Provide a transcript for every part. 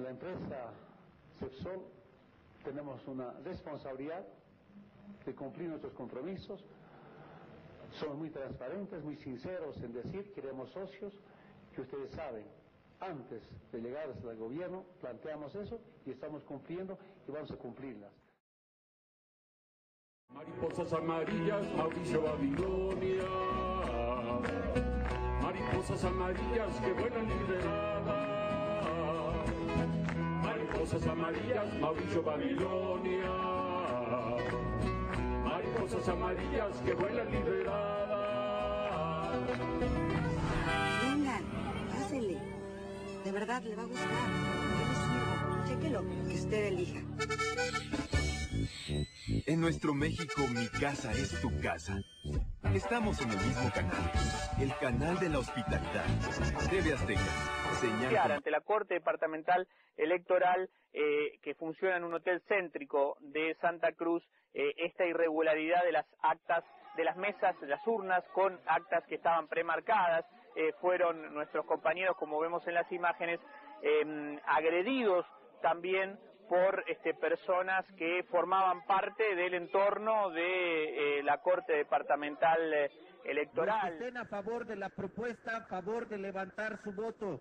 A la empresa Cepsol tenemos una responsabilidad de cumplir nuestros compromisos. Somos muy transparentes, muy sinceros en decir queremos socios, que ustedes saben, antes de llegar al gobierno planteamos eso y estamos cumpliendo y vamos a cumplirlas. Mariposas amarillas, Mauricio Babilonia. Mariposas amarillas que vuelan liberadas. Mariposas amarillas, Mauricio Babilonia. Mariposas amarillas que vuelan liberadas. Vengan, pásele. De verdad le va a gustar. Yo le sirvo. Chéquelo, que usted elija. En nuestro México, mi casa es tu casa. Estamos en el mismo canal, el canal de la hospitalidad. TV Azteca, señal. Ante la Corte Departamental Electoral que funciona en un hotel céntrico de Santa Cruz, esta irregularidad de las actas, de las mesas, de las urnas con actas que estaban premarcadas, fueron nuestros compañeros, como vemos en las imágenes, agredidos también por personas que formaban parte del entorno de la Corte Departamental Electoral. Los que estén a favor de la propuesta, a favor de levantar su voto.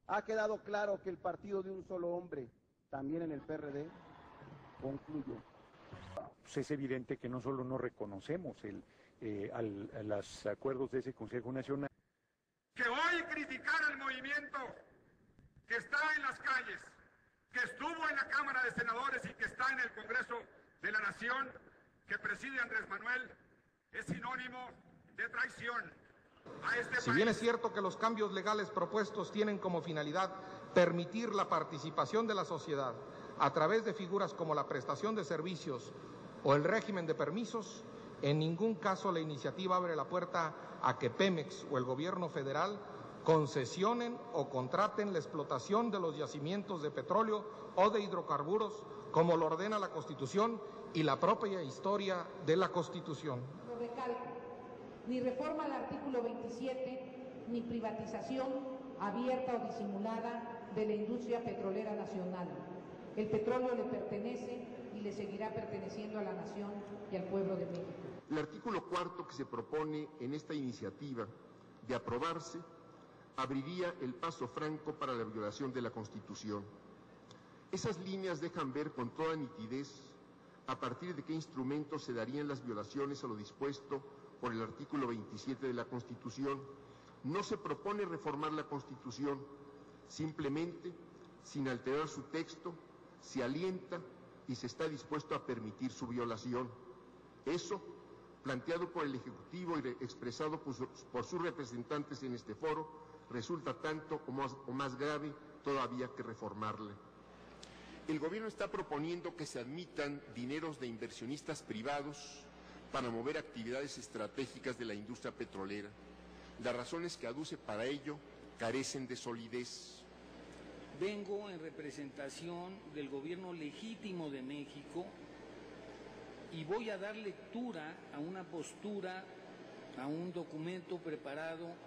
Ha quedado claro que el partido de un solo hombre, también en el PRD, concluye. Pues es evidente que no solo no reconocemos los acuerdos de ese Consejo Nacional. Que hoy criticar al movimiento que está en las calles, que estuvo en la Cámara de Senadores y que está en el Congreso de la Nación, que preside Andrés Manuel, es sinónimo de traición a este país. Si bien es cierto que los cambios legales propuestos tienen como finalidad permitir la participación de la sociedad a través de figuras como la prestación de servicios o el régimen de permisos, en ningún caso la iniciativa abre la puerta a que Pemex o el gobierno federal concesionen o contraten la explotación de los yacimientos de petróleo o de hidrocarburos, como lo ordena la Constitución y la propia historia de la Constitución. Lo recalco, ni reforma al artículo 27, ni privatización abierta o disimulada de la industria petrolera nacional. El petróleo le pertenece y le seguirá perteneciendo a la nación y al pueblo de México. El artículo 4 que se propone en esta iniciativa de aprobarse abriría el paso franco para la violación de la Constitución. Esas líneas dejan ver con toda nitidez a partir de qué instrumentos se darían las violaciones a lo dispuesto por el artículo 27 de la Constitución. No se propone reformar la Constitución, simplemente, sin alterar su texto, se alienta y se está dispuesto a permitir su violación. Eso, planteado por el Ejecutivo y expresado por sus representantes en este foro, resulta tanto o más grave todavía que reformarla. El gobierno está proponiendo que se admitan dineros de inversionistas privados para mover actividades estratégicas de la industria petrolera. Las razones que aduce para ello carecen de solidez. Vengo en representación del gobierno legítimo de México y voy a dar lectura a una postura, a un documento preparado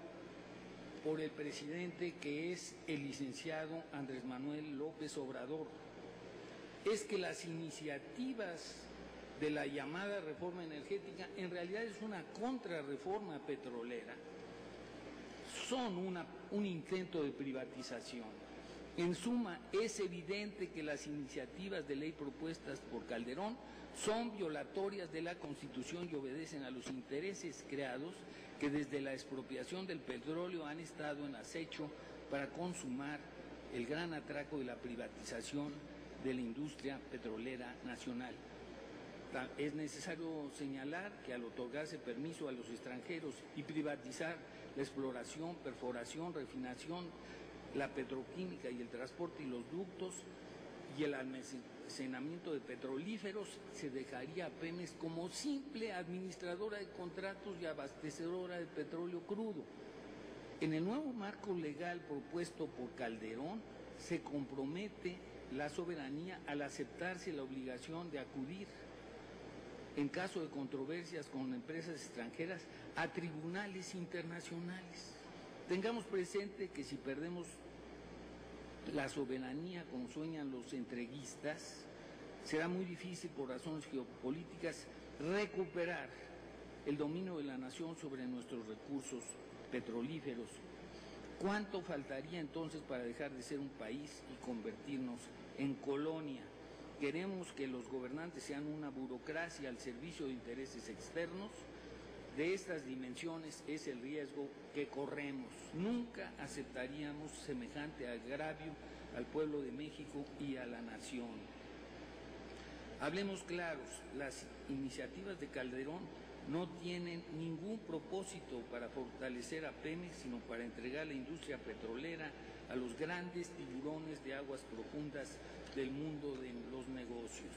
por el presidente, que es el licenciado Andrés Manuel López Obrador. Es que las iniciativas de la llamada reforma energética en realidad es una contrarreforma petrolera, son un intento de privatización. En suma, es evidente que las iniciativas de ley propuestas por Calderón son violatorias de la Constitución y obedecen a los intereses creados que desde la expropiación del petróleo han estado en acecho para consumar el gran atraco de la privatización de la industria petrolera nacional. Es necesario señalar que al otorgarse permiso a los extranjeros y privatizar la exploración, perforación, refinación, la petroquímica y el transporte y los ductos y el almacenamiento de petrolíferos, se dejaría a Pemex como simple administradora de contratos y abastecedora de petróleo crudo. En el nuevo marco legal propuesto por Calderón se compromete la soberanía al aceptarse la obligación de acudir, en caso de controversias con empresas extranjeras, a tribunales internacionales. Tengamos presente que si perdemos la soberanía como sueñan los entreguistas, será muy difícil por razones geopolíticas recuperar el dominio de la nación sobre nuestros recursos petrolíferos. ¿Cuánto faltaría entonces para dejar de ser un país y convertirnos en colonia? Queremos que los gobernantes sean una burocracia al servicio de intereses externos. De estas dimensiones es el riesgo que corremos. Nunca aceptaríamos semejante agravio al pueblo de México y a la nación. Hablemos claros, las iniciativas de Calderón no tienen ningún propósito para fortalecer a Pemex, sino para entregar la industria petrolera a los grandes tiburones de aguas profundas del mundo de los negocios.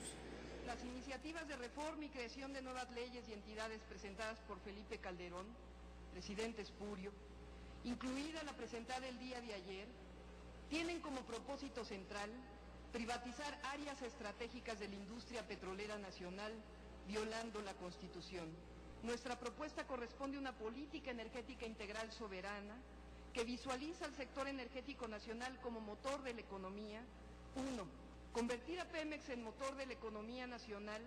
Las iniciativas de reforma y creación de nuevas leyes y entidades presentadas por Felipe Calderón, presidente espurio, incluida la presentada el día de ayer, tienen como propósito central privatizar áreas estratégicas de la industria petrolera nacional, violando la Constitución. Nuestra propuesta corresponde a una política energética integral soberana que visualiza al sector energético nacional como motor de la economía. 1. Convertir a Pemex en motor de la economía nacional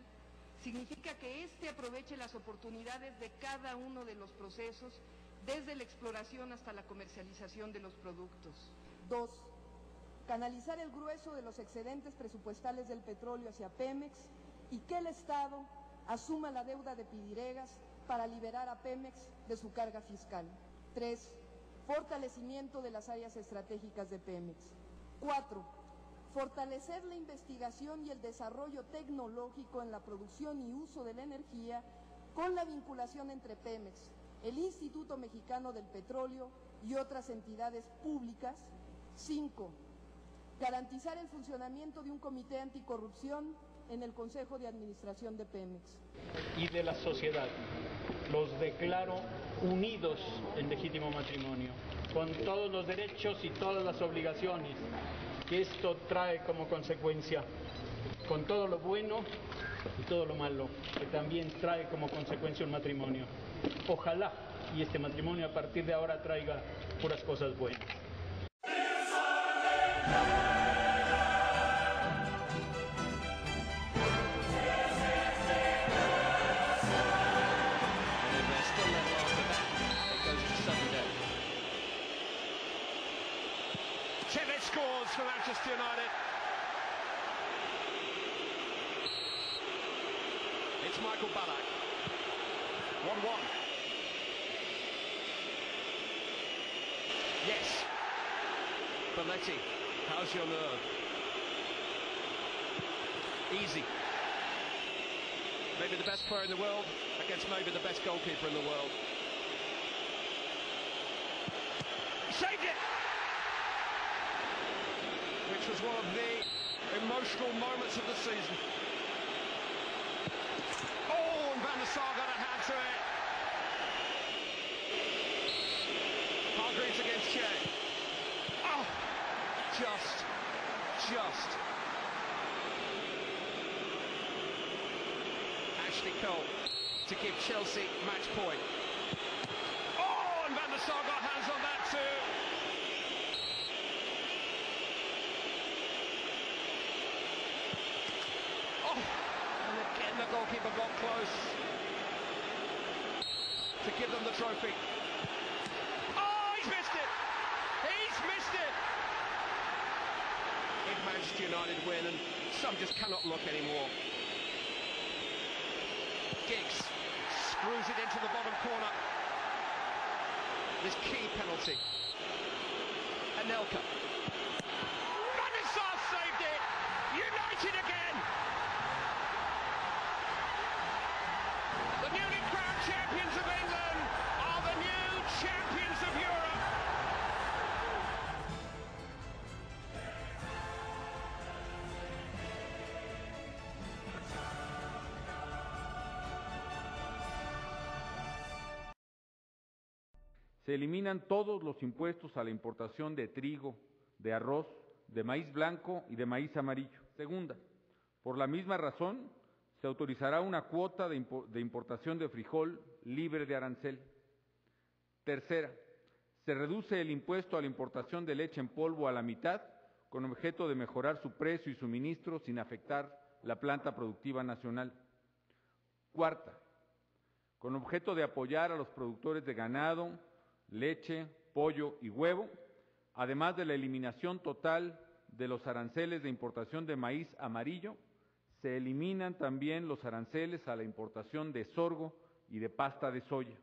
significa que éste aproveche las oportunidades de cada uno de los procesos, desde la exploración hasta la comercialización de los productos. 2. Canalizar el grueso de los excedentes presupuestales del petróleo hacia Pemex y que el Estado asuma la deuda de Pidiregas para liberar a Pemex de su carga fiscal. 3. Fortalecimiento de las áreas estratégicas de Pemex. 4. Fortalecer la investigación y el desarrollo tecnológico en la producción y uso de la energía con la vinculación entre Pemex, el Instituto Mexicano del Petróleo y otras entidades públicas. 5. Garantizar el funcionamiento de un comité anticorrupción en el Consejo de Administración de Pemex. Y de la sociedad. Los declaro unidos en legítimo matrimonio, con todos los derechos y todas las obligaciones que esto trae como consecuencia, con todo lo bueno y todo lo malo que también trae como consecuencia un matrimonio. Ojalá y este matrimonio a partir de ahora traiga puras cosas buenas. Scores for Manchester United. It's Michael Ballack. 1-1. Yes. Belletti, how's your nerve? Easy. Maybe the best player in the world against maybe the best goalkeeper in the world. Saved it! Which was one of the emotional moments of the season. Oh, and Van der Sar got a hand to it. Hargreaves against Che. Oh, just. Ashley Cole to give Chelsea match point. Oh, and Van der Sar got hands on that too. The goalkeeper got close to give them the trophy. Oh, he's missed it! He's missed it! If Manchester United win, and some just cannot look anymore. Giggs screws it into the bottom corner. This key penalty. Anelka. Van der Sar saved it! United again! The newly crowned champions of England are the new champions of Europe. Se eliminan todos los impuestos a la importación de trigo, de arroz, de maíz blanco y de maíz amarillo. Segunda, por la misma razón, se autorizará una cuota de importación de frijol libre de arancel. Tercera, se reduce el impuesto a la importación de leche en polvo a la mitad, con objeto de mejorar su precio y suministro sin afectar la planta productiva nacional. Cuarta, con objeto de apoyar a los productores de ganado, leche, pollo y huevo, además de la eliminación total de los aranceles de importación de maíz amarillo, se eliminan también los aranceles a la importación de sorgo y de pasta de soya.